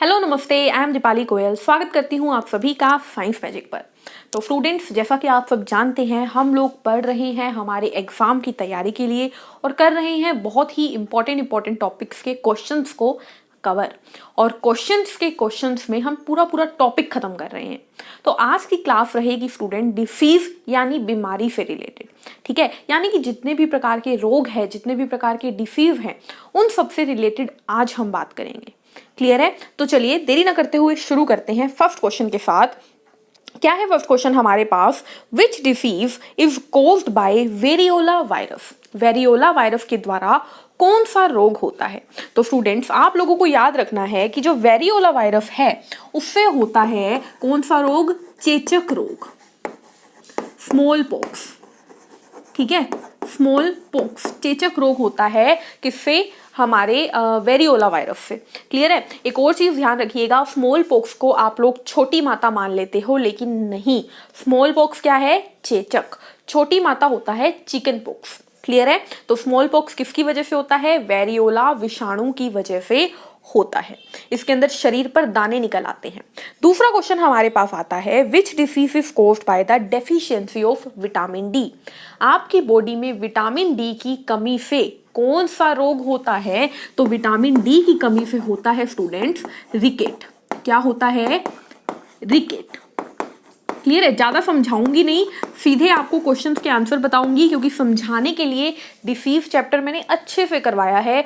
Hello नमस्ते, I am Deepali Goyal. स्वागत करती हूँ आप सभी का साइंस मैजिक पर। तो स्टूडेंट्स, जैसा कि आप सब जानते हैं, हम लोग पढ़ रहे हैं हमारे एग्जाम की तैयारी के लिए और कर रहे हैं बहुत ही इंपॉर्टेंट टॉपिक्स के क्वेश्चंस को कवर। और क्वेश्चंस में हम पूरा टॉपिक खत्म कर रहे हैं। तो आज की क्लास रहेगी स्टूडेंट डिसीज यानी बीमारी से रिलेटेड। ठीक है, यानी कि जितने भी प्रकार के रोग हैं, जितने भी प्रकार के डिसीज हैं, उन सबसे रिलेटेड आज हम बात करेंगे। क्लियर है? तो चलिए देरी ना करते हुए शुरू करते हैं फर्स्ट क्वेश्चन के साथ। क्या है फर्स्ट क्वेश्चन हमारे पास? Which disease is caused by variola virus? Variola virus के द्वारा कौन सा रोग होता है? तो स्टूडेंट्स, आप लोगों को याद रखना है कि जो वेरियोला वायरस है उससे होता है कौन सा रोग? चेचक रोग, स्मॉल पॉक्स। ठीक है, स्मॉल पॉक्स, चेचक रोग होता है किससे? हमारे वेरियोला वायरस से। क्लियर है? एक और चीज ध्यान रखिएगा, स्मॉल पॉक्स को आप लोग छोटी माता मान लेते हो, लेकिन नहीं। स्मॉल पॉक्स क्या है? चेचक। छोटी माता होता है चिकन पॉक्स। क्लियर है? तो स्मॉल पॉक्स किसकी वजह से होता है? वेरियोला विषाणु की वजह से होता है। इसके अंदर शरीर पर दाने निकल आते हैं। दूसरा क्वेश्चन हमारे पास आता है, विच disease is caused by the deficiency of vitamin D? आपकी बॉडी में विटामिन डी की कमी से कौन सा रोग होता है? तो विटामिन डी की कमी से होता है स्टूडेंट्स रिकेट। क्या होता है? रिकेट। क्लियर है? ज्यादा समझाऊंगी नहीं, सीधे आपको क्वेश्चंस के आंसर बताऊंगी, क्योंकि समझाने के लिए डिसीज चैप्टर मैंने अच्छे से करवाया है।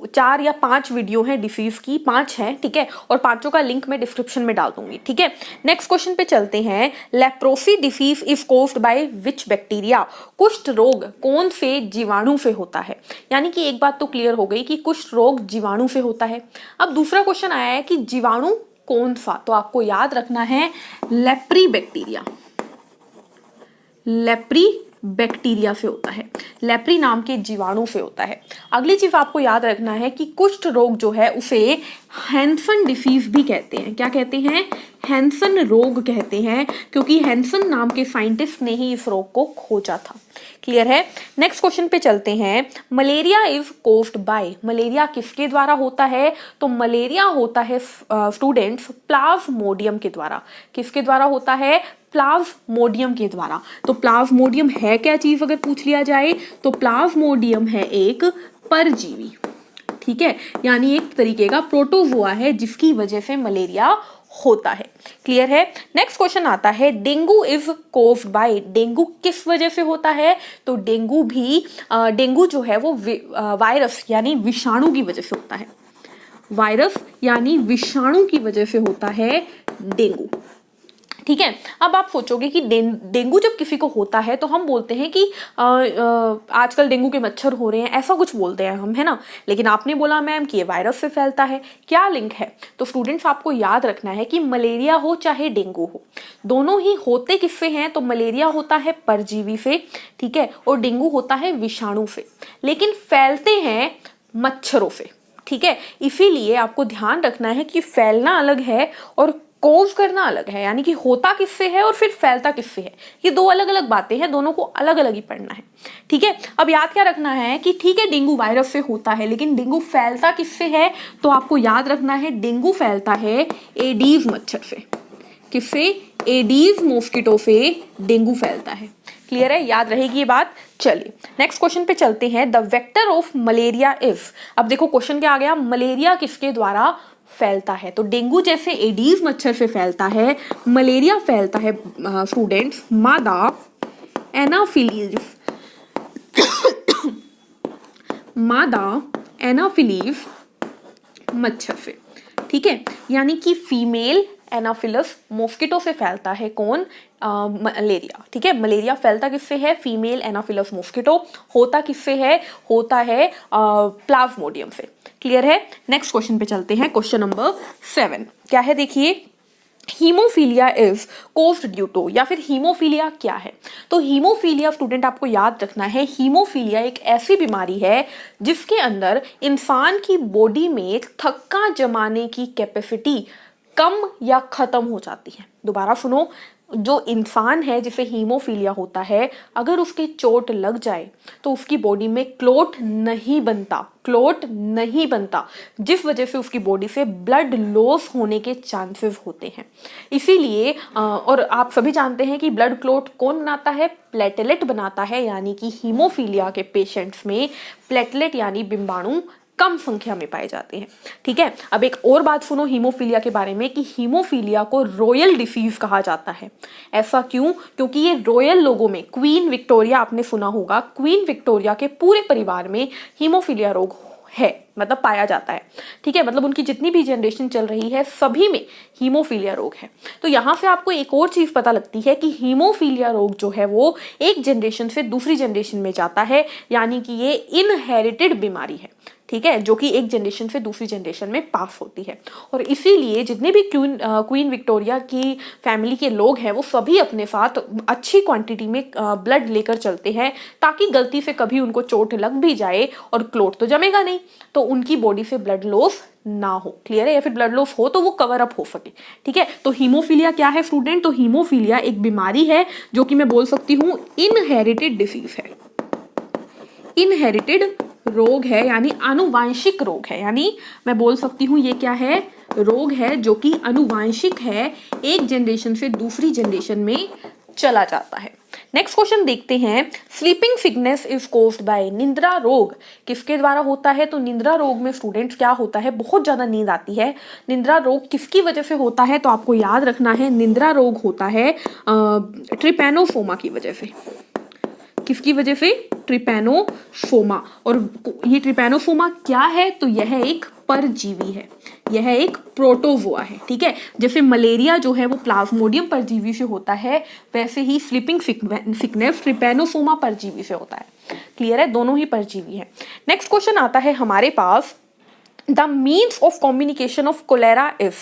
4 या 5 वीडियो हैं डिसीज की, 5 हैं। ठीक है, और 5 का लिंक मैं डिस्क्रिप्शन में डाल दूंगी। ठीक है, नेक्स्ट क्वेश्चन पे चलते हैं। Leprosy disease is caused by which bacteria? कुष्ठ रोग कौन से जीवाणु से होता है? यानी कि एक बात तो क्लियर हो गई कि कुष्ठ रोग जीवाणु से होता है। अब दूसरा क्वेश्चन आया है कि जीवाणु कौन सा? तो आपको याद रखना है लेप्री बैक्टीरिया। लेप्री बैक्टीरिया से होता है, लेप्री नाम के जीवाणु से होता है। अगली चीज आपको याद रखना है कि कुष्ठ रोग जो है उसे हैंसन डिसीज भी कहते हैं। क्या कहते हैं? हैंसन रोग कहते हैं, क्योंकि हैंसन नाम के साइंटिस्ट ने ही इस रोग को खोजा था। क्लियर है? नेक्स्ट क्वेश्चन पे चलते हैं। Malaria is caused bye? Malaria किसके द्वारा होता है? तो मलेरिया होता है स्टूडेंट्स प्लाज्मोडियम के द्वारा। किसके द्वारा होता है? प्लाज्मोडियम के द्वारा। तो प्लाज्मोडियम है क्या चीज अगर पूछ लिया जाए तो प्लाज्मोडियम है एक परजीवी। ठीक है, यानी एक तरीके का प्रोटोजोआ है जिसकी वजह से मलेरिया होता है। क्लियर है? नेक्स्ट क्वेश्चन आता है, dengue is caused bye? Dengue किस वजह से होता है? तो डेंगू जो है वो वायरस यानी विषाणु की वजह से होता है। वायरस यानी विषाणु की वजह से होता है डेंगू। ठीक है, अब आप सोचोगे कि डेंगू जब किसी को होता है तो हम बोलते हैं कि आजकल डेंगू के मच्छर हो रहे हैं, ऐसा कुछ बोलते हैं हम, है ना। लेकिन आपने बोला मैम कि ये वायरस से फैलता है, क्या लिंक है? तो स्टूडेंट्स, आपको याद रखना है कि मलेरिया हो चाहे डेंगू हो, दोनों ही होते किससे हैं? तो मलेरिया होता है परजीवी से, ठीक है, और डेंगू होता है विषाणु से, लेकिन फैलते हैं मच्छरों से। ठीक है, इसीलिए आपको ध्यान रखना है कि फैलना अलग है और कोज करना अलग है, यानी कि होता किससे है और फिर फैलता किससे है। ये दो अलग अलग बातें हैं, दोनों को अलग अलग ही पढ़ना है। ठीक है, अब याद क्या रखना है कि ठीक है डेंगू वायरस से होता है, लेकिन डेंगू फैलता किससे है? तो आपको याद रखना है डेंगू फैलता है एडीज मच्छर से। किससे? एडीज मॉस्किटो से डेंगू फैलता है। क्लियर है? याद रहेगी ये बात। चलिए नेक्स्ट क्वेश्चन पे चलते हैं। The vector of malaria is? अब देखो क्वेश्चन क्या आ गया, मलेरिया किसके द्वारा फैलता है? तो डेंगू जैसे एडीज मच्छर से फैलता है, मलेरिया फैलता है स्टूडेंट्स मादा एनाफिलीज। मादा एनाफिलीज मच्छर से। ठीक है, यानी कि फीमेल एनाफिलस मॉस्किटो से फैलता है। कौन? मलेरिया। ठीक है, मलेरिया फैलता किससे है? Female Anopheles mosquito. होता किससे है? होता है प्लाज्मोडियम से। क्लियर है? नेक्स्ट क्वेश्चन पे चलते हैं, क्वेश्चन नंबर 7। क्या है देखिए, haemophilia is caused due to, या फिर हीमोफीलिया क्या है? तो हीमोफीलिया स्टूडेंट आपको याद रखना है, हीमोफीलिया एक ऐसी बीमारी है जिसके अंदर इंसान की बॉडी में थक्का जमाने की कैपेसिटी कम या खत्म हो जाती है। दोबारा सुनो, जो इंसान है जिसे हीमोफीलिया होता है, अगर उसके चोट लग जाए तो उसकी बॉडी में क्लोट नहीं बनता, जिस वजह से उसकी बॉडी से ब्लड लॉस होने के चांसेस होते हैं। इसीलिए और आप सभी जानते हैं कि ब्लड क्लोट कौन बनाता है? प्लेटलेट बनाता है, यानी कि हीमोफीलिया के पेशेंट्स में प्लेटलेट यानी बिंबाणु कम संख्या में पाए जाते हैं। ठीक है, अब एक और बात सुनो हीमोफीलिया के बारे में कि हीमोफीलिया को रॉयल डिसीज कहा जाता है। ऐसा क्यों? क्योंकि ये रॉयल लोगों में, क्वीन विक्टोरिया आपने सुना होगा, क्वीन विक्टोरिया के पूरे परिवार में हीमोफीलिया रोग है, मतलब पाया जाता है। ठीक है, मतलब उनकी जितनी भी जनरेशन चल रही है सभी में हीमोफीलिया रोग है। तो यहाँ से आपको एक और चीज पता लगती है कि हीमोफीलिया रोग जो है वो एक जनरेशन से दूसरी जनरेशन में जाता है, यानी कि ये इनहेरिटेड बीमारी है। ठीक है, जो कि एक जनरेशन से दूसरी जनरेशन में पास होती है। और इसीलिए जितने भी क्वीन विक्टोरिया की फैमिली के लोग हैं वो सभी अपने साथ अच्छी क्वांटिटी में ब्लड लेकर चलते हैं, ताकि गलती से कभी उनको चोट लग भी जाए और क्लोट तो जमेगा नहीं, तो उनकी बॉडी से ब्लड लॉस ना हो। क्लियर है? या फिर ब्लड लॉस हो तो वो कवर अप हो सके। ठीक है, तो हीमोफीलिया क्या है स्टूडेंट? तो हीमोफीलिया एक बीमारी है जो कि मैं बोल सकती हूँ इनहेरिटेड डिसीज है, इनहेरिटेड रोग है, यानी आनुवांशिक रोग है। यानी मैं बोल सकती हूँ ये क्या है? रोग है जो कि आनुवांशिक है, एक जनरेशन से दूसरी जनरेशन में चला जाता है। नेक्स्ट क्वेश्चन देखते हैं, sleeping sickness is caused by निंद्रा रोग किसके द्वारा होता है? तो निंद्रा रोग में स्टूडेंट्स क्या होता है? बहुत ज्यादा नींद आती है। निंद्रा रोग किसकी वजह से होता है? तो आपको याद रखना है, निंद्रा रोग होता है ट्रिपैनोसोमा की वजह से। किसकी वजह से? ट्रिपैनोसोमा। और ये ट्रिपैनोसोमा क्या है? तो यह एक परजीवी है, यह एक प्रोटोजोआ है। ठीक है, जैसे मलेरिया जो है वो प्लाज्मोडियम परजीवी से होता है, वैसे ही स्लीपिंग सिकनेस ट्रिपैनोसोमा परजीवी से होता है। क्लियर है? दोनों ही परजीवी है। नेक्स्ट क्वेश्चन आता है हमारे पास, the means of communication of cholera is,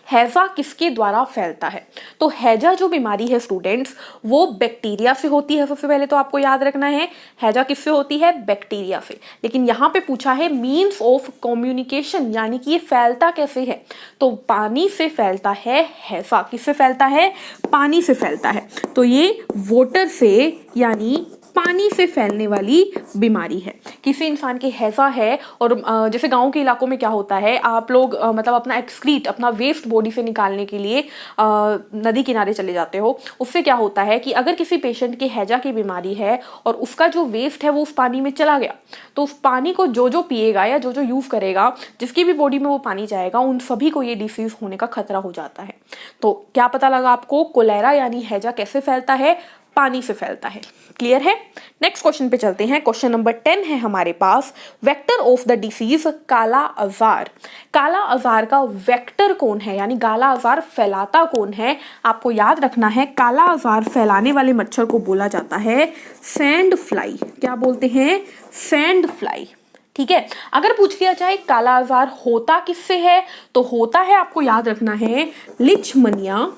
हैजा किसके द्वारा फैलता है? तो हैजा जो बीमारी है स्टूडेंट्स वो बैक्टीरिया से होती है। सबसे पहले तो आपको याद रखना है हैजा किससे होती है? बैक्टीरिया से। लेकिन यहाँ पे पूछा है मीन्स ऑफ कम्युनिकेशन, यानी कि ये फैलता कैसे है? तो पानी से फैलता है हैजा। किससे फैलता है? पानी से फैलता है। तो ये वाटर से यानी पानी से फैलने वाली बीमारी है। किसी इंसान के हैजा है, और जैसे गांव के इलाकों में क्या होता है, आप लोग मतलब अपना एक्सक्रीट, अपना वेस्ट बॉडी से निकालने के लिए नदी किनारे चले जाते हो। उससे क्या होता है कि अगर किसी पेशेंट के हैजा की बीमारी है और उसका जो वेस्ट है वो उस पानी में चला गया, तो उस पानी को जो जो पिएगा या जो जो यूज करेगा, जिसकी भी बॉडी में वो पानी जाएगा, उन सभी को ये डिसीज होने का खतरा हो जाता है। तो क्या पता लगा आपको? कोलेरा यानी हैजा कैसे फैलता है? पानी से फैलता है। क्लियर है? नेक्स्ट क्वेश्चन पे चलते हैं। क्वेश्चन नंबर 10 है हमारे पास, वेक्टर ऑफ द डिसीज काला आजार। काला आजार का वेक्टर कौन है, यानी काला आजार फैलाता कौन है? आपको याद रखना है, काला आजार फैलाने वाले मच्छर को बोला जाता है सैंड फ्लाई। क्या बोलते हैं? Sand fly. ठीक है, अगर पूछ लिया जाए काला आजार होता किससे है, तो होता है, आपको याद रखना है, लिचमनिया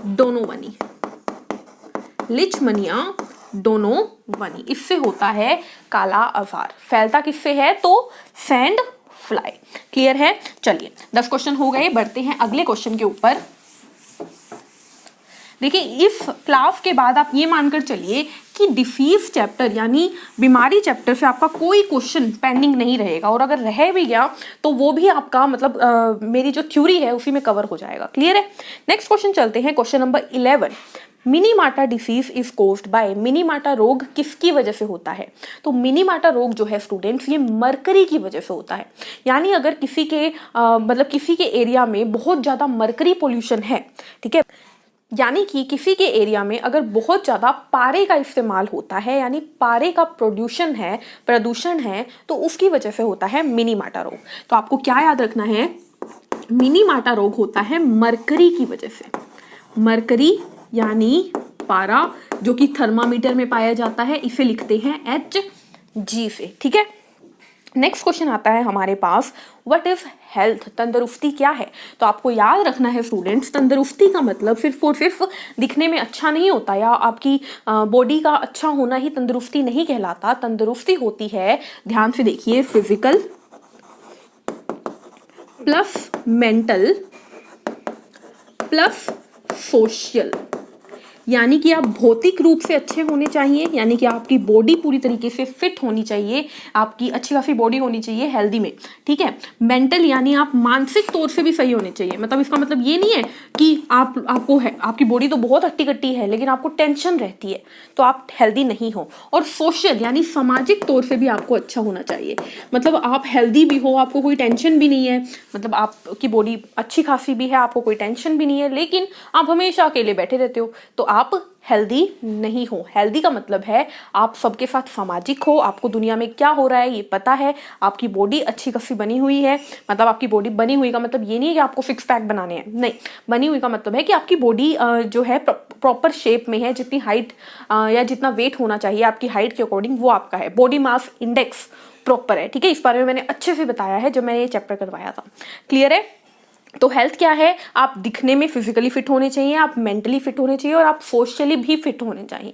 डोनोवनी। लिचमनिया डोनोवनी, इससे होता है काला आजार। फैलता किससे है? तो सैंड फ्लाई। क्लियर है? चलिए 10 क्वेश्चन हो गए, बढ़ते हैं अगले क्वेश्चन के ऊपर। देखिए, इस क्लास के बाद आप ये मानकर चलिए कि डिसीज चैप्टर यानी बीमारी चैप्टर से आपका कोई क्वेश्चन पेंडिंग नहीं रहेगा, और अगर रह भी गया तो वो भी आपका मतलब मेरी जो थ्योरी है उसी में कवर हो जाएगा। क्लियर है? नेक्स्ट क्वेश्चन चलते हैं, question number 11। मिनीमाटा disease is caused bye, मिनीमाटा रोग किसकी वजह से होता है? तो मिनीमाटा रोग जो है स्टूडेंट्स, ये मरकरी की वजह से होता है। यानी अगर किसी के मतलब किसी के एरिया में बहुत ज्यादा मरकरी पोल्यूशन है, ठीक है, यानी कि किसी के एरिया में अगर बहुत ज़्यादा पारे का इस्तेमाल होता है, यानी पारे का प्रदूषण है, तो उसकी वजह से होता है मिनीमाटा रोग। तो आपको क्या याद रखना है? मिनीमाटा रोग होता है मरकरी की वजह से। मरकरी यानी पारा, जो कि थर्मामीटर में पाया जाता है, इसे लिखते हैं Hg से। ठीक है, नेक्स्ट क्वेश्चन आता है हमारे पास, व्हाट इज हेल्थ? तंदुरुस्ती क्या है? तो आपको याद रखना है स्टूडेंट्स, तंदुरुस्ती का मतलब सिर्फ और सिर्फ दिखने में अच्छा नहीं होता, या आपकी बॉडी का अच्छा होना ही तंदुरुस्ती नहीं कहलाता। तंदुरुस्ती होती है, ध्यान से देखिए, physical plus mental plus social, यानी कि आप भौतिक रूप से अच्छे होने चाहिए, यानी कि आपकी बॉडी पूरी तरीके से फिट होनी चाहिए, आपकी अच्छी खासी बॉडी होनी चाहिए हेल्दी में, ठीक है। मेंटल यानी आप मानसिक तौर से भी सही होने चाहिए, मतलब इसका मतलब ये नहीं है कि आपको है आपकी बॉडी तो बहुत हट्टी कट्टी है लेकिन आपको टेंशन रहती है तो आप हेल्दी नहीं हो। और सोशल यानी सामाजिक तौर से भी आपको अच्छा होना चाहिए, मतलब आप हेल्दी भी हो, आपको कोई टेंशन भी नहीं है, मतलब आपकी बॉडी अच्छी खासी भी है, आपको कोई टेंशन भी नहीं है, लेकिन आप हमेशा अकेले बैठे रहते हो तो आप हेल्दी नहीं हो। हेल्दी का मतलब है आप सबके साथ सामाजिक हो, आपको दुनिया में क्या हो रहा है ये पता है, आपकी बॉडी अच्छी खासी बनी हुई है, मतलब आपकी बॉडी बनी हुई का मतलब ये नहीं है कि आपको सिक्स पैक बनाने हैं, नहीं, बनी हुई का मतलब है कि आपकी बॉडी जो है प्रॉपर शेप में है, जितनी हाइट या जितना वेट होना चाहिए आपकी हाइट के अकॉर्डिंग वो आपका है, बॉडी मास इंडेक्स प्रॉपर है, ठीक है। इस बारे में मैंने अच्छे से बताया है जब मैंने ये चैप्टर करवाया था, क्लियर है। तो हेल्थ क्या है, आप दिखने में फिजिकली फिट होने चाहिए, आप मेंटली फिट होने चाहिए और आप सोशली भी फिट होने चाहिए।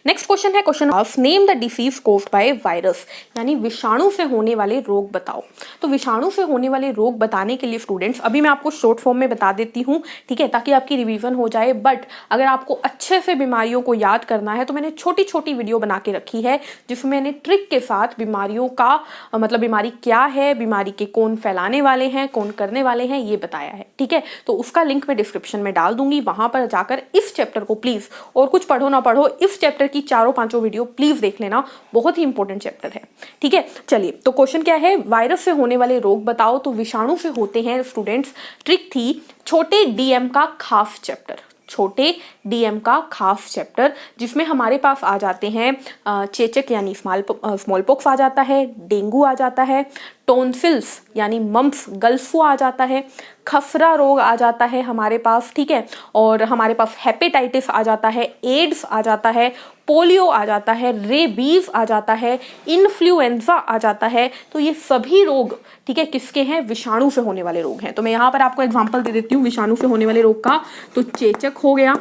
नेक्स्ट क्वेश्चन है question of name the disease caused by virus, यानी विषाणु से होने वाले रोग बताओ। तो विषाणु से होने वाले रोग बताने के लिए स्टूडेंट्स अभी मैं आपको शॉर्ट फॉर्म में बता देती हूँ, ठीक है, ताकि आपकी रिवीजन हो जाए। बट अगर आपको अच्छे से बीमारियों को याद करना है तो मैंने छोटी छोटी वीडियो बना के रखी है जिसमें मैंने ट्रिक के साथ बीमारियों का मतलब बीमारी क्या है, बीमारी के कौन फैलाने वाले हैं, कौन करने वाले हैं, ये बताया है, ठीक है। तो उसका लिंक मैं डिस्क्रिप्शन में डाल दूंगी, वहां पर जाकर इस चैप्टर को प्लीज, और कुछ पढ़ो ना पढ़ो, इस चैप्टर की चारों पांचों वीडियो प्लीज देख लेना, बहुत ही इंपॉर्टेंट चैप्टर है, ठीक है। चलिए, तो क्वेश्चन क्या है, वायरस से होने वाले रोग बताओ। तो विषाणु से होते हैं स्टूडेंट्स, ट्रिक थी छोटे डीएम का खास चैप्टर, छोटे डीएम का खास चैप्टर, जिसमें हमारे पास आ जाते हैं चेचक यानी स्मॉल पॉक्स आ जाता है, डेंगू आ जाता है, टोन्सिल्स यानी मम्प्स गल्फू आ जाता है, खसरा रोग आ जाता है हमारे पास, ठीक है, और हमारे पास हेपेटाइटिस आ जाता है, एड्स आ जाता है, पोलियो आ जाता है, रेबीज आ जाता है, इन्फ्लुएंजा आ जाता है। तो ये सभी रोग, ठीक है, किसके हैं, विषाणु से होने वाले रोग हैं। तो मैं यहाँ पर आपको एग्जांपल दे देती हूँ विषाणु से होने वाले रोग का। तो चेचक हो गया,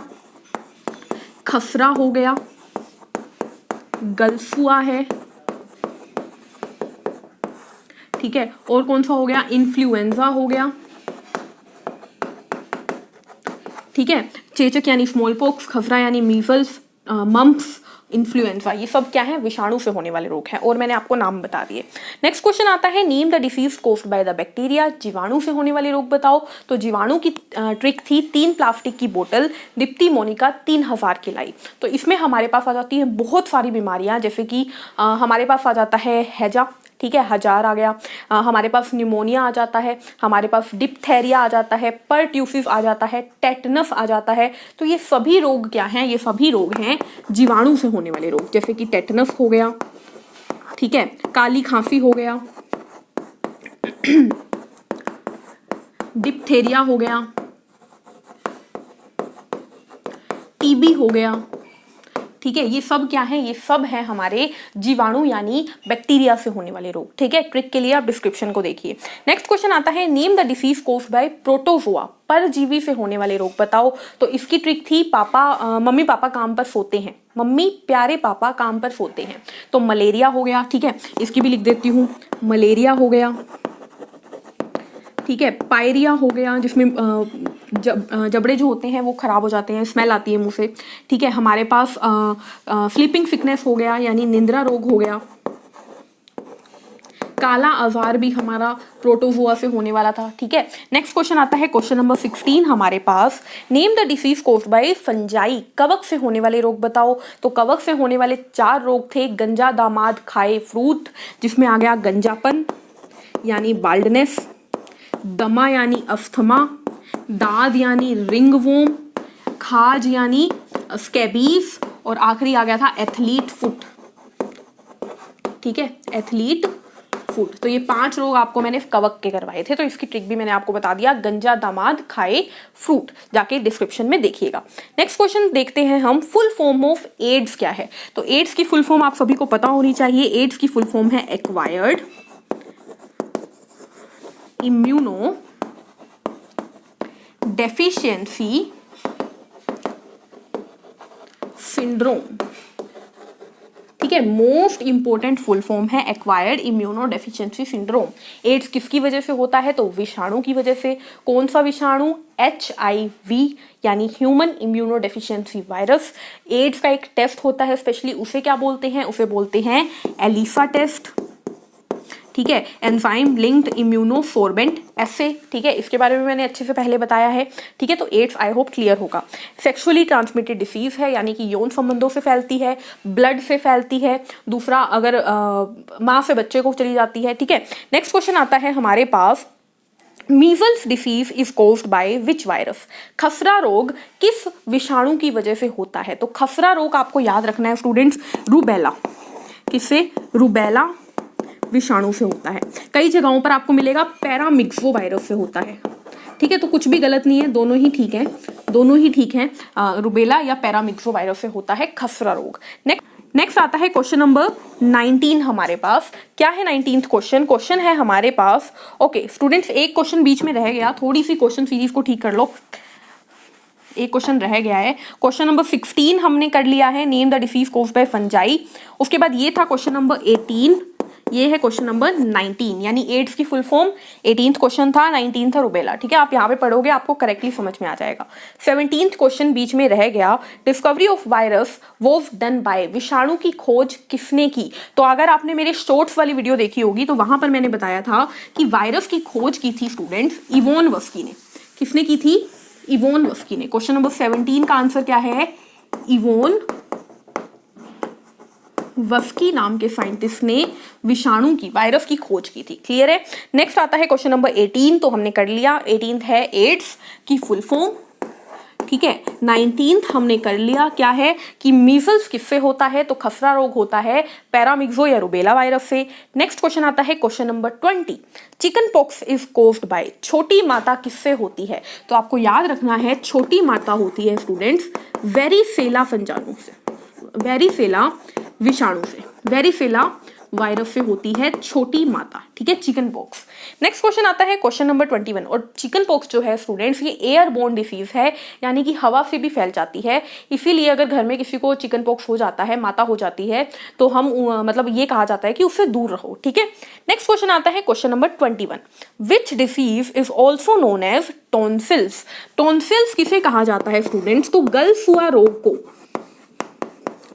खसरा हो गया, गल्फुआ है, ठीक है, और कौन सा हो गया, इन्फ्लुएंजा हो गया, ठीक है। चेचक यानी स्मॉल पॉक्स, खसरा यानी मीजल्स, मम्प्स, इन्फ्लुएंजा, ये सब क्या है, विषाणु से होने वाले रोग हैं, और मैंने आपको नाम बता दिए। नेक्स्ट क्वेश्चन आता है name the disease caused by the bacteria, जीवाणु से होने वाले रोग बताओ। तो जीवाणु की ट्रिक थी 3 प्लास्टिक की बोतल, दीप्ति मोनिका 3000 की लाई। तो इसमें हमारे पास आ जाती है बहुत सारी बीमारियां, जैसे कि हमारे पास आ जाता है हैजा, ठीक है, हजार आ गया, हमारे पास न्यूमोनिया आ जाता है, हमारे पास डिप्थेरिया आ जाता है, परट्यूसिस आ जाता है, टेटनस आ जाता है। तो ये सभी रोग क्या हैं, ये सभी रोग हैं जीवाणु से होने वाले रोग, जैसे कि टेटनस हो गया, ठीक है, काली खांसी हो गया, डिप्थेरिया हो गया, टीबी हो गया, ठीक है। ये सब क्या है, ये सब है हमारे जीवाणु यानी बैक्टीरिया से होने वाले रोग, ठीक है। ट्रिक के लिए आप डिस्क्रिप्शन को देखिए। नेक्स्ट क्वेश्चन आता है name the disease caused bye protozoa, परजीवी से होने वाले रोग बताओ। तो इसकी ट्रिक थी मम्मी पापा काम पर सोते हैं, मम्मी प्यारे पापा काम पर सोते हैं। तो मलेरिया हो गया, ठीक है, इसकी भी लिख देती हूँ, मलेरिया हो गया, ठीक है, पायरिया हो गया, जिसमें जबड़े जो होते हैं वो खराब हो जाते हैं, स्मेल आती है मुंह से, ठीक है। हमारे पास स्लीपिंग सिकनेस हो गया यानी निंद्रा रोग हो गया, काला आजार भी हमारा प्रोटोजोआ से होने वाला था, ठीक है। नेक्स्ट क्वेश्चन आता है क्वेश्चन नंबर 16 हमारे पास, name the disease caused by fungi, कवक से होने वाले रोग बताओ। तो कवक से होने वाले 4 रोग थे, गंजा दामाद खाए फ्रूट, जिसमें आ गया गंजापन यानी बाल्डनेस, दमा यानी अस्थमा, दाद यानी रिंगवोम, खाज यानी स्कैबीज, और आखिरी आ गया था एथलीट फुट, ठीक है, एथलीट फुट। तो ये 5 रोग आपको मैंने कवक के करवाए थे, तो इसकी ट्रिक भी मैंने आपको बता दिया, गंजा दामाद खाए फ्रूट, जाके डिस्क्रिप्शन में देखिएगा। नेक्स्ट क्वेश्चन देखते हैं हम, फुल फॉर्म ऑफ एड्स क्या है। तो एड्स की फुल फॉर्म आप सभी को पता होनी चाहिए, एड्स की फुल फॉर्म है एक्वायर्ड इम्यूनो डेफिशिएंसी सिंड्रोम, ठीक है, मोस्ट इंपॉर्टेंट फुल फॉर्म है acquired immunodeficiency syndrome. AIDS किसकी वजह से होता है? तो विषाणु की वजह से। कौन सा विषाणु? HIV यानी human immunodeficiency virus. AIDS का एक टेस्ट होता है स्पेशली, उसे क्या बोलते हैं? उसे बोलते हैं एलिसा टेस्ट। ठीक है, एंजाइम लिंक्ड इम्यूनोसोर्बेंट ऐसे। ठीक है, इसके बारे में मैंने अच्छे से पहले बताया है। ठीक है, तो एड्स आई होप क्लियर होगा। सेक्सुअली ट्रांसमिटेड डिसीज है, यानी कि यौन संबंधों से फैलती है, ब्लड से फैलती है। दूसरा, अगर माँ से बच्चे को चली जाती है। ठीक है, नेक्स्ट क्वेश्चन आता है हमारे पास, measles disease is caused by which virus? खसरा रोग किस विषाणु की वजह से होता है? तो खसरा रोग आपको याद रखना है स्टूडेंट्स, रूबेला। किससे? रूबेला विषाणु से होता है। कई जगहों पर आपको मिलेगा पैरामिक्सो वायरस से होता है। ठीक है, तो कुछ भी गलत नहीं है, दोनों ही ठीक है, दोनों ही ठीक है। रूबेला या पैरामिक्सो वायरस से होता है खसरा रोग। नेक्स्ट आता है क्वेश्चन नंबर 19 हमारे पास। क्या है 19th क्वेश्चन? क्वेश्चन है हमारे पास, ओके स्टूडेंट्स, एक क्वेश्चन बीच में रह गया, थोड़ी सी क्वेश्चन सीरीज को ठीक कर लो। एक क्वेश्चन रह गया है, क्वेश्चन नंबर 16 हमने कर लिया है, name the disease caused by fungi. उसके बाद ये था क्वेश्चन नंबर 18, ये है क्वेश्चन नंबर 19, यानी एड्स की फुल फॉर्म। 18th क्वेश्चन था, 19 था रूबेला। ठीक है, आप यहाँ पे पढ़ोगे आपको करेक्टली समझ में आ जाएगा। 17th क्वेश्चन बीच में रह गया, discovery of virus was done by, विषाणु की खोज किसने की? तो अगर आपने मेरे शॉर्ट्स वाली वीडियो देखी होगी तो वहां पर मैंने बताया था कि वायरस की खोज की थी स्टूडेंट्स इवोन वस्की ने। किसने की थी? इवोन वस्की ने। क्वेश्चन नंबर 17 का आंसर क्या है? इवोन वस्की नाम के साइंटिस्ट ने विषाणु की, वायरस की खोज की थी। क्लियर है? नेक्स्ट आता है क्वेश्चन नंबर 18, तो हमने कर लिया। 18th है एड्स की फुल फॉर्म। ठीक है, 19th हमने कर लिया, क्या है कि मीजल्स किससे होता है? तो खसरा रोग होता है पैरामिक्सो या रूबेला वायरस से। नेक्स्ट क्वेश्चन आता है question number 20, chicken pox is caused bye, छोटी माता किससे होती है? तो आपको याद रखना है, छोटी माता होती है स्टूडेंट्स वेरिसेला फंजाणु से, वेरिसेला विषाणु से, वेरिसेला वायरस से होती है छोटी माता। ठीक है, चिकन पॉक्स। नेक्स्ट क्वेश्चन आता है क्वेश्चन नंबर 21, और चिकन पॉक्स जो है स्टूडेंट्स ये एयरबोर्न डिसीज है, यानी कि हवा से भी फैल जाती है। इसीलिए अगर घर में किसी को चिकन पॉक्स हो जाता है, माता हो जाती है, तो हम मतलब ये कहा जाता है कि उससे दूर रहो। ठीक है, नेक्स्ट क्वेश्चन आता है question number 21, which disease is also known as tonsils? Tonsils किसे कहा जाता है स्टूडेंट्स? तो गलफुआ रोग को,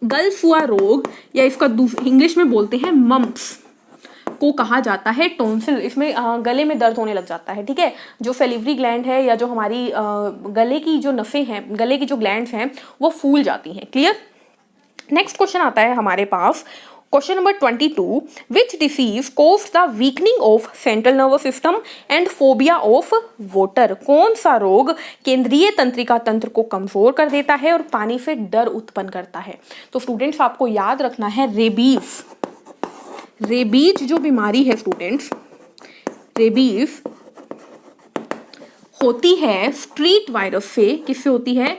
गलफुआ रोग या इसका इंग्लिश में बोलते हैं मम्प्स को कहा जाता है टॉन्सिल। इसमें गले में दर्द होने लग जाता है। ठीक है, जो सेलिवरी ग्लैंड है या जो हमारी गले की जो नसें हैं, गले की जो ग्लैंड्स हैं वो फूल जाती हैं। क्लियर? नेक्स्ट क्वेश्चन आता है हमारे पास question number 22, which disease cause the weakening of central nervous system and phobia of water? कौन सा रोग केंद्रीय तंत्रिका तंत्र को कमजोर कर देता है और पानी से डर उत्पन्न करता है? तो स्टूडेंट्स आपको याद रखना है रेबीज। रेबीज जो बीमारी है स्टूडेंट्स, रेबीज होती है स्ट्रीट वायरस से। किससे होती है?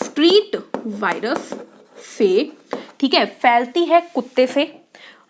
स्ट्रीट वायरस से। ठीक है, फैलती है कुत्ते से,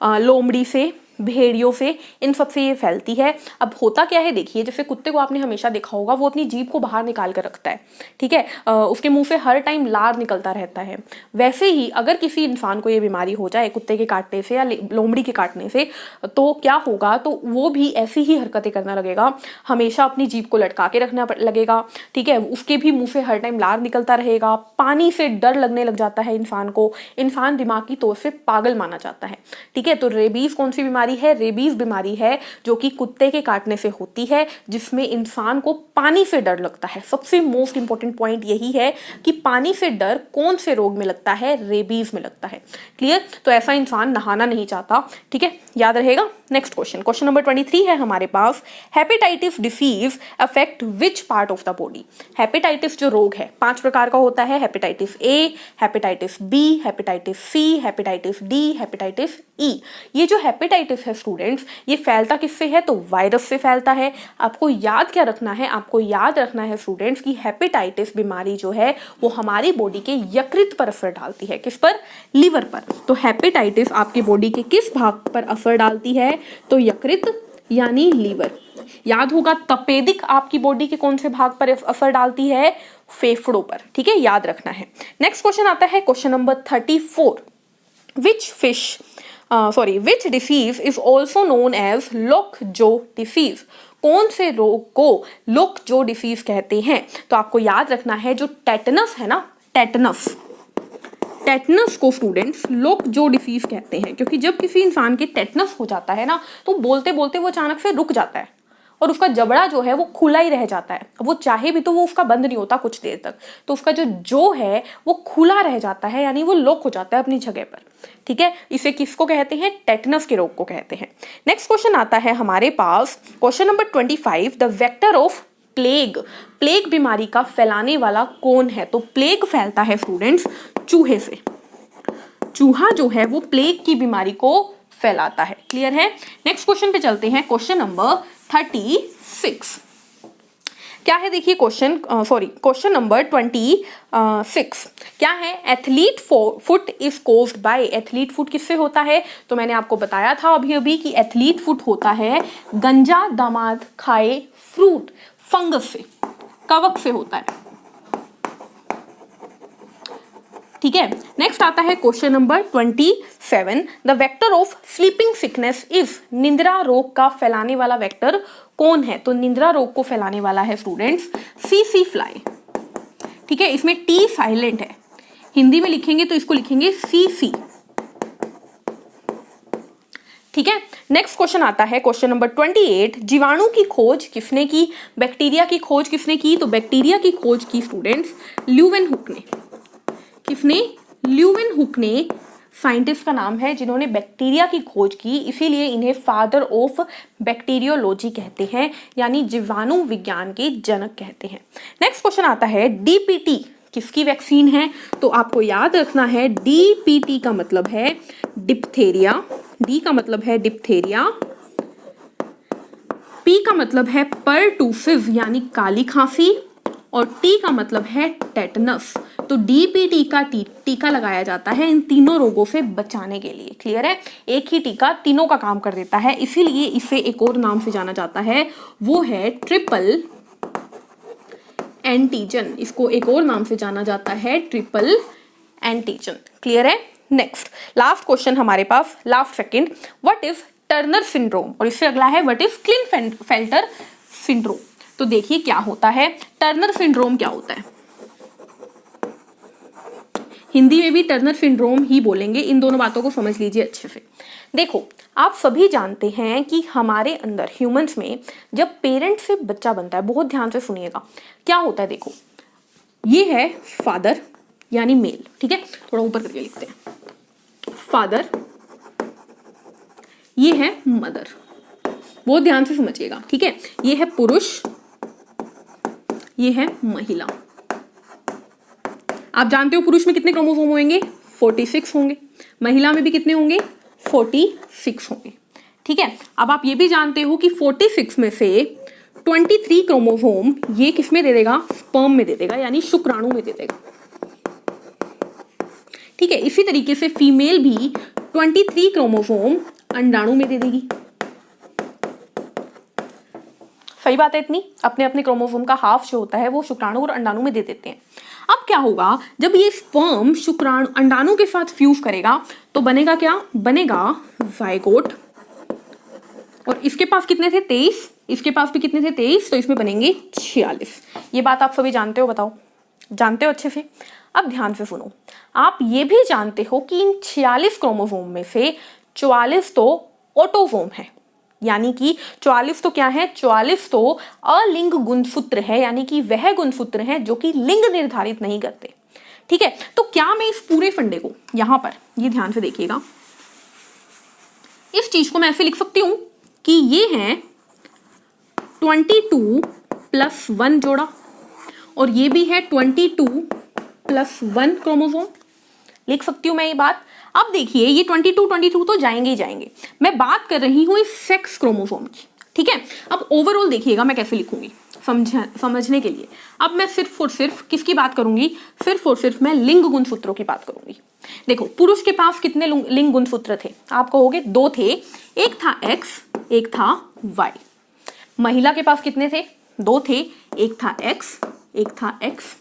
लोमड़ी से, भेड़ियों से, इन सब से ये फैलती है। अब होता क्या है देखिए, जैसे कुत्ते को आपने हमेशा देखा होगा वो अपनी जीभ को बाहर निकाल कर रखता है। ठीक है, उसके मुंह से हर टाइम लार निकलता रहता है। वैसे ही अगर किसी इंसान को ये बीमारी हो जाए कुत्ते के काटने से या लोमड़ी के काटने से, तो क्या होगा? तो वो भी ऐसी ही हरकतें करना लगेगा, हमेशा अपनी जीभ को लटका के रखना लगेगा। ठीक है, उसके भी मुंह से हर टाइम लार निकलता रहेगा, पानी से डर लगने लग जाता है इंसान को, इंसान दिमागी तौर से पागल माना जाता है। ठीक है, तो रेबीज कौन सी बीमारी है? रेबीज बीमारी है जो कि कुत्ते के काटने से होती है, जिसमें इंसान को पानी से डर लगता है। सबसे मोस्ट इंपॉर्टेंट पॉइंट यही है कि पानी से डर कौन से रोग में लगता है? रेबीज में लगता है। क्लियर? तो ऐसा इंसान नहाना नहीं चाहता। ठीक है, याद रहेगा। नेक्स्ट क्वेश्चन, क्वेश्चन नंबर 23 है हमारे पास, hepatitis disease affect which part of the body? Hepatitis जो रोग है 5 प्रकार का होता है, hepatitis A, hepatitis B, hepatitis C, hepatitis D, hepatitis E. ये जो हेपेटाइटिस है स्टूडेंट्स, ये फैलता किससे है? तो वायरस से फैलता है। आपको याद क्या रखना है? आपको याद रखना है स्टूडेंट्स की हेपेटाइटिस बीमारी जो है वो हमारी बॉडी के यकृत पर असर डालती है। किस पर? लीवर पर। तो हेपेटाइटिस आपकी बॉडी के किस भाग पर असर डालती है? तो यकृत यानी लीवर। याद होगा, तपेदिक आपकी बॉडी के कौन से भाग पर असर डालती है? फेफड़ों पर। ठीक है, याद रखना है। नेक्स्ट क्वेश्चन आता है question number 34, which disease is also known as lockjaw disease. कौन से रोग को लोकजो डिसीज कहते हैं? तो आपको याद रखना है जो टेटनस है ना, टेटनस को स्टूडेंट्स लोकजो डिसीज कहते हैं, क्योंकि जब किसी इंसान के टेटनस हो जाता है ना तो बोलते बोलते वो अचानक से रुक जाता है और उसका जबड़ा जो है वो खुला ही रह जाता है। वो चाहे भी तो वो उसका बंद नहीं होता कुछ देर तक, तो उसका जो है वो खुला रह जाता है, यानी वो लॉक हो जाता है अपनी जगह पर। ठीक है, इसे किसको कहते हैं? टेटनस के रोग को कहते हैं। नेक्स्ट क्वेश्चन आता है हमारे पास, question number 25, the vector of plague. Plague बीमारी का फैलाने वाला कौन है? तो प्लेग फैलता है स्टूडेंट्स चूहे से। चूहा जो है वो प्लेग की बीमारी को फैलाता है। क्लियर है? नेक्स्ट क्वेश्चन पे चलते हैं, क्वेश्चन नंबर 36। क्या है देखिए क्वेश्चन नंबर 26 क्या है? Athlete foot is caused bye. Athlete foot किससे होता है? तो मैंने आपको बताया था अभी कि एथलीट फुट होता है गंजा दामाद खाए फ्रूट, फंगस से, कवक से होता है। ठीक है, नेक्स्ट आता है question number 27, the vector of sleeping sickness is. निंद्रा रोग का फैलाने वाला वेक्टर कौन है? तो निंद्रा रोग को फैलाने वाला है स्टूडेंट्स सीसी फ्लाई। ठीक है, इसमें टी साइलेंट है, हिंदी में लिखेंगे तो इसको लिखेंगे सीसी। ठीक है, नेक्स्ट क्वेश्चन आता है क्वेश्चन नंबर 28, जीवाणु की खोज किसने की? बैक्टीरिया की खोज किसने की? तो बैक्टीरिया की खोज की स्टूडेंट्स ल्यूवेनहुक ने। किसने? ल्यूवेनहुक ने साइंटिस्ट का नाम है जिन्होंने बैक्टीरिया की खोज की, इसीलिए इन्हें फादर ऑफ बैक्टीरियोलॉजी कहते हैं, यानी जीवाणु विज्ञान के जनक कहते हैं। नेक्स्ट क्वेश्चन आता है डीपीटी किसकी वैक्सीन है? तो आपको याद रखना है डीपीटी का मतलब है डिप्थेरिया, डी का मतलब है डिप्थेरिया, पी का मतलब है परटूसिस यानी काली खांसी, और टी का मतलब है टेटनस। तो डीपीटी का टीका लगाया जाता है इन तीनों रोगों से बचाने के लिए। क्लियर है? एक ही टीका तीनों का काम कर देता है, इसीलिए इसे एक और नाम से जाना जाता है, वो है ट्रिपल एंटीजन। इसको एक और नाम से जाना जाता है ट्रिपल एंटीजन। क्लियर है? नेक्स्ट लास्ट क्वेश्चन हमारे पास, last second, what is Turner syndrome? और इससे अगला है व्हाट इज क्लिनफेल्टर सिंड्रोम। तो देखिए क्या होता है, टर्नर सिंड्रोम क्या होता है? हिंदी में भी टर्नर सिंड्रोम ही बोलेंगे, इन दोनों बातों को समझ लीजिए अच्छे से। देखो, आप सभी जानते हैं कि हमारे अंदर ह्यूमंस में जब पेरेंट से बच्चा बनता है, बहुत ध्यान से सुनिएगा, क्या होता है? देखो, ये है फादर यानी मेल। ठीक है, थोड़ा ऊपर करके लिखते हैं, फादर, ये है मदर, बहुत ध्यान से समझिएगा। ठीक है, ये है पुरुष, ये है महिला। आप जानते हो पुरुष में कितने क्रोमोसोम होंगे? 46 होंगे। महिला में भी कितने होंगे? 46 होंगे। ठीक है, अब आप ये भी जानते हो कि 46 में से 23 क्रोमोसोम ये किस में दे देगा? स्पर्म में दे देगा, यानी शुक्राणु में दे देगा। ठीक है, इसी तरीके से फीमेल भी 23 क्रोमोसोम अंडाणु में दे देगी। सही बात है इतनी? अपने अपने क्रोमोसोम का हाफ जो होता है वो शुक्राणु और अंडाणु में दे देते हैं। अब क्या होगा, जब ये स्पर्म शुक्राणु अंडाणु के साथ फ्यूज करेगा तो बनेगा क्या? बनेगा जायगोट। और इसके पास कितने थे? 23। इसके पास भी कितने थे? 23। तो इसमें बनेंगे 46। ये बात आप सभी जानते हो? बताओ, जानते हो अच्छे से? अब ध्यान से सुनो, आप ये भी जानते हो कि इन 46 क्रोमोसोम में से 44 तो ऑटोसोम है, यानी कि 44 तो क्या है? 44 तो अलिंग गुणसूत्र है, यानी कि वह गुणसूत्र हैं जो कि लिंग निर्धारित नहीं करते। ठीक है, तो क्या मैं इस पूरे फंडे को यहां पर, ये ध्यान से देखिएगा, इस चीज को मैं ऐसे लिख सकती हूं कि ये है 22 + 1 जोड़ा, और ये भी है 22 + 1 क्रोमोसोम। लिख सकती हूं मैं ये बात। अब देखिए, ये 22 तो जाएंगे ही जाएंगे, मैं बात कर रही हूं इस सेक्स क्रोमोसोम की। ठीक है, अब ओवरऑल देखिएगा मैं कैसे लिखूंगी समझने के लिए। अब मैं सिर्फ और सिर्फ किसकी बात करूंगी? सिर्फ और सिर्फ मैं लिंग गुणसूत्रों की बात करूंगी। देखो, पुरुष के पास कितने लिंग गुणसूत्र थे? आप कहोगे 2 थे, एक था X, एक था Y। महिला के पास कितने थे? 2 थे, एक था X, एक था X।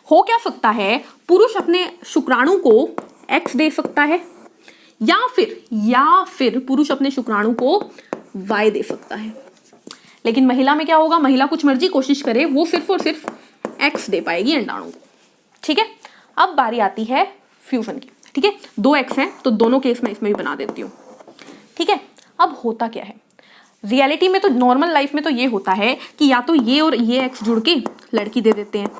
हो क्या सकता है, पुरुष अपने शुक्राणु को X दे सकता है या फिर पुरुष अपने शुक्राणु को Y दे सकता है। लेकिन महिला में क्या होगा, महिला कुछ मर्जी कोशिश करे, वो सिर्फ और सिर्फ X दे पाएगी अंडाणु को। ठीक है, अब बारी आती है फ्यूजन की। ठीक है, 2 X हैं तो दोनों केस में इसमें भी बना देती हूँ। ठीक है, अब होता क्या है, रियलिटी में तो नॉर्मल लाइफ में तो ये होता है कि या तो ये और ये X जुड़ के लड़की दे देते हैं,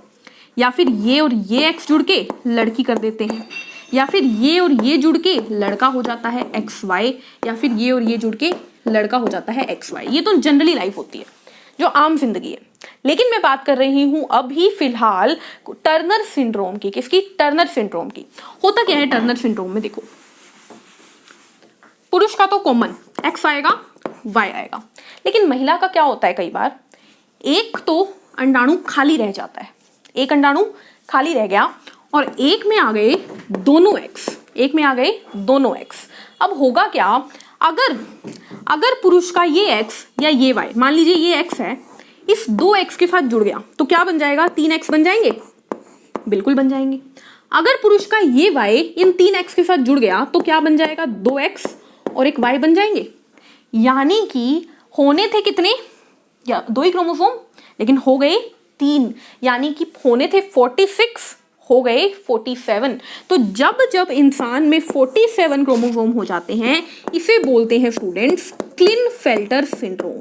या फिर ये और ये X जुड़ के लड़की कर देते हैं, या फिर ये और ये जुड़ के लड़का हो जाता है XY, या फिर ये और ये जुड़ के लड़का हो जाता है XY। ये तो जनरली लाइफ होती है, जो आम जिंदगी है। लेकिन मैं बात कर रही हूं अभी फिलहाल टर्नर सिंड्रोम की। किसकी? टर्नर सिंड्रोम की। होता क्या है टर्नर सिंड्रोम में, देखो पुरुष का तो कॉमन X आएगा Y आएगा, लेकिन महिला का क्या होता है, कई बार एक तो अंडाणु खाली रह जाता है, एक अंडाणु खाली रह गया और एक में आ गए दोनों X, एक में आ गए दोनों X। अब होगा क्या, अगर पुरुष का ये X या ये Y, मान लीजिए ये X है, इस 2 X के साथ जुड़ गया तो क्या बन जाएगा, 3 X बन जाएंगे, बिल्कुल बन जाएंगे। अगर पुरुष का ये Y इन 3 X के साथ जुड़ गया तो क्या बन जाएगा, 2 X और एक Y बन जाएंगे। यानी कि होने थे कितने, या 2 ही क्रोमोसोम, लेकिन हो गए 3, यानी कि होने थे 46, हो गए 47। तो जब जब इंसान में 47 क्रोमोसोम हो जाते हैं, इसे बोलते हैं स्टूडेंट्स क्लिनफेल्टर सिंड्रोम।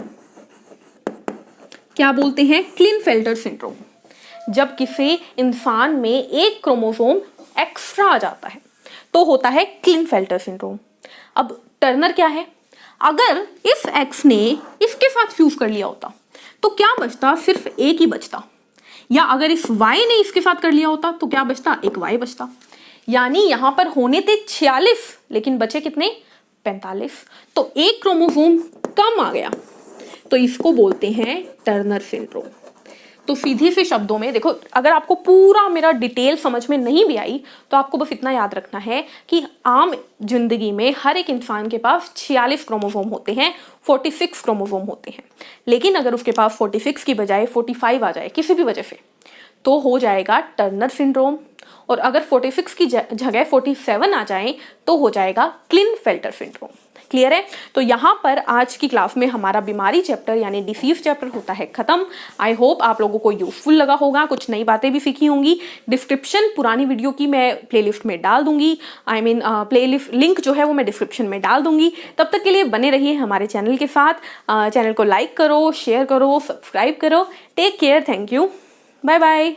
क्या बोलते हैं? क्लिनफेल्टर सिंड्रोम। जब किसी इंसान में एक क्रोमोसोम एक्स्ट्रा आ जाता है तो होता है क्लिनफेल्टर सिंड्रोम। अब टर्नर क्या है, अगर इस X ने इसके साथ फ्यूज कर लिया होता तो क्या बचता, सिर्फ एक ही बचता, या अगर इस Y ने इसके साथ कर लिया होता तो क्या बचता, एक Y बचता। यानी यहां पर होने थे 46 लेकिन बचे कितने, 45। तो एक क्रोमोसोम कम आ गया, तो इसको बोलते हैं टर्नर सिंड्रोम। तो सीधे से शब्दों में देखो, अगर आपको पूरा मेरा डिटेल समझ में नहीं भी आई तो आपको बस इतना याद रखना है कि आम जिंदगी में हर एक इंसान के पास 46 क्रोमोसोम होते हैं, 46 क्रोमोसोम होते हैं। लेकिन अगर उसके पास 46 की बजाय 45 आ जाए किसी भी वजह से, तो हो जाएगा टर्नर सिंड्रोम। और अगर 46 की जगह 47 आ जाए तो हो जाएगा क्लिनफेल्टर सिंड्रोम। क्लियर है? तो यहाँ पर आज की क्लास में हमारा बीमारी चैप्टर यानी डिसीज चैप्टर होता है खत्म। आई होप आप लोगों को यूजफुल लगा होगा, कुछ नई बातें भी सीखी होंगी। डिस्क्रिप्शन पुरानी वीडियो की मैं प्लेलिस्ट में डाल दूंगी, प्लेलिस्ट लिंक जो है वो मैं डिस्क्रिप्शन में डाल दूंगी। तब तक के लिए बने रहिए हमारे चैनल के साथ। चैनल को लाइक करो, शेयर करो, सब्सक्राइब करो। Take care, thank you, bye bye.